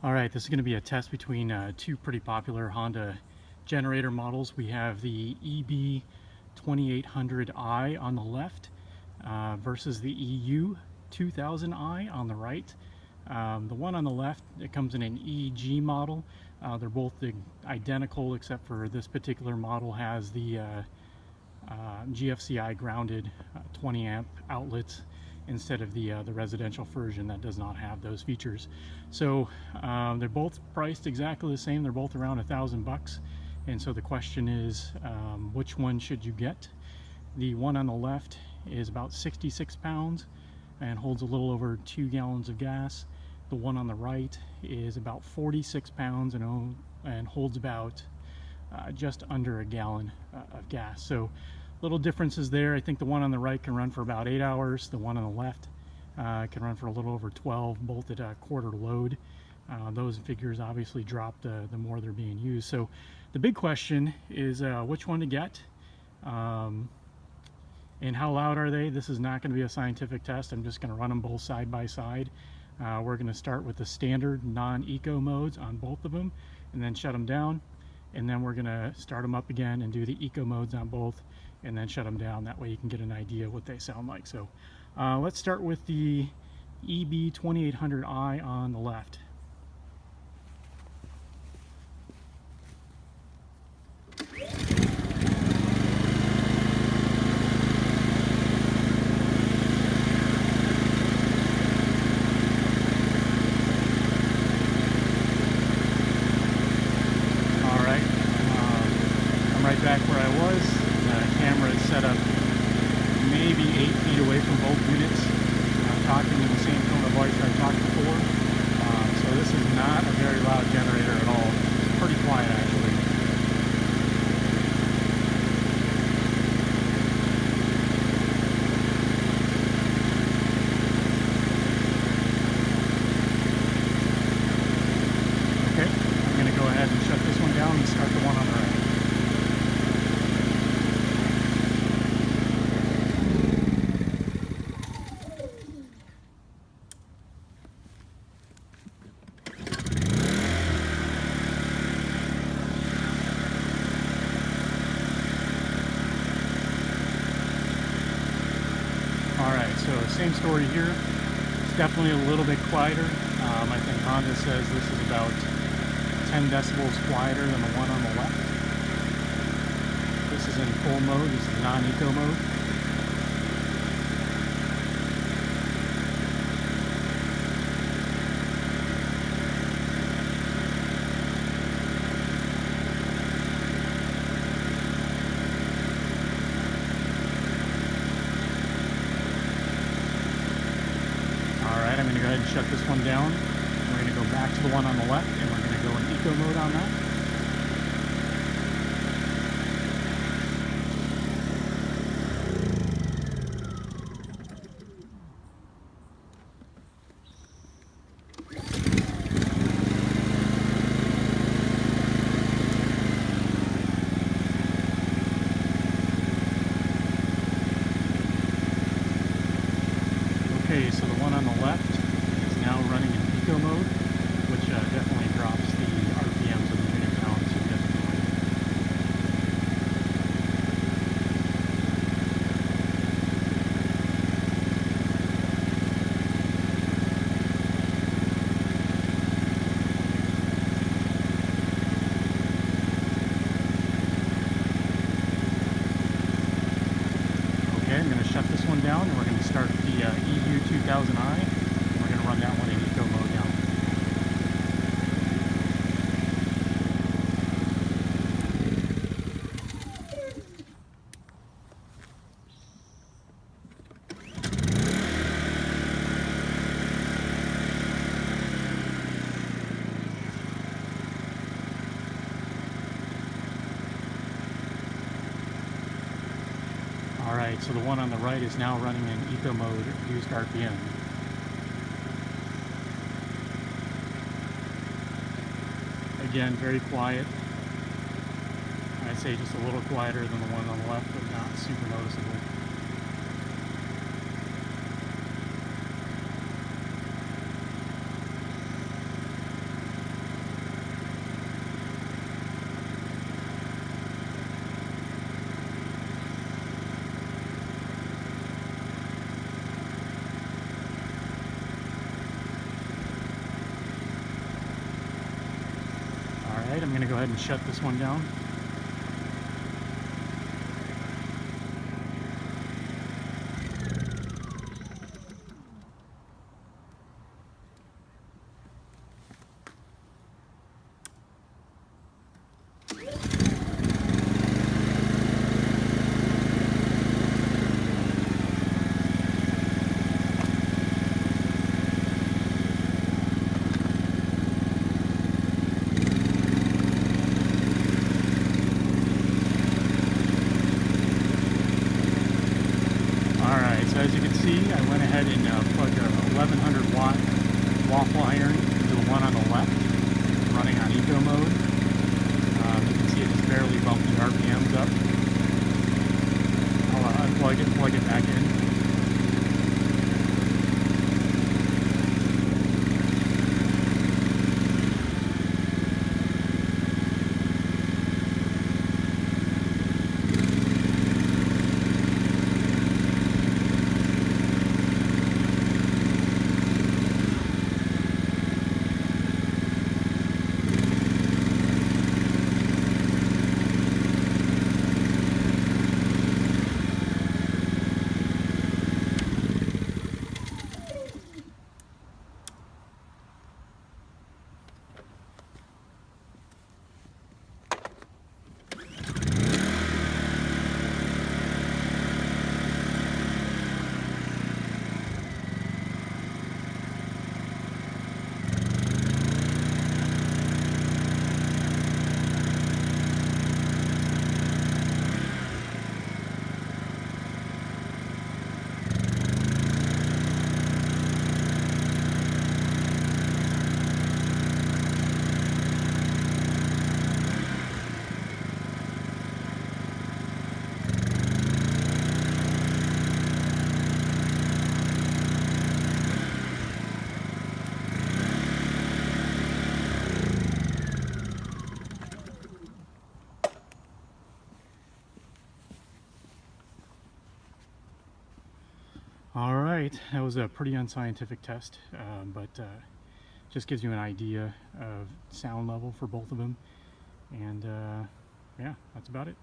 All right, this is going to be a test between two pretty popular Honda generator models. We have the EB2800i on the left versus the EU2000i on the right. The one on the left, it comes in an EG model. They're both identical, except for this particular model has the GFCI grounded 20 amp outlets instead of the residential version that does not have those features. So they're both priced exactly the same. They're both around $1,000, and so the question is, which one should you get? The one on the left is about 66 pounds and holds a little over 2 gallons of gas. The one on the right is about 46 pounds and holds about just under a gallon of gas. So little differences there. I think the one on the right can run for about 8 hours. The one on the left can run for a little over 12, both at a quarter load. Those figures obviously drop the more they're being used. So the big question is which one to get and how loud are they? This is not going to be a scientific test. I'm just going to run them both side by side. We're going to start with the standard non-eco modes on both of them and then shut them down. And then we're going to start them up again and do the eco modes on both and then shut them down. That way you can get an idea what they sound like. So let's start with the EB2800i on the left. Right back where I was. The camera is set up maybe 8 feet away from both units. I'm talking in the same tone of voice I talked before. So this is not a very loud generator at all. It's pretty quiet actually. Okay, I'm going to go ahead and shut this one down and start the one on the right. Alright, so same story here. It's definitely a little bit quieter. I think Honda says this is about 10 decibels quieter than the one on the left. This is in full mode. This is non-eco mode. I'm going to go ahead and shut this one down. We're going to go back to the one on the left and we're going to go in eco mode on that. Okay, so the one on the left is now running in eco mode, which definitely drops the RPMs of the unit down significantly. Okay, I'm going to shut this one down and we're going to start the EU2000i. We're going to run that one in eco mode now. Alright, so the one on the right is now running in eco mode, reduced RPM. Again, very quiet. I'd say just a little quieter than the one on the left, but not super noticeable. right, I'm going to go ahead and shut this one down. As you can see, I went ahead and plugged a 1100 watt waffle iron into the one on the left, running on eco mode. You can see it just barely bumped the RPMs up. I'll unplug it and plug it back in. Alright, that was a pretty unscientific test, but just gives you an idea of sound level for both of them, and yeah, that's about it.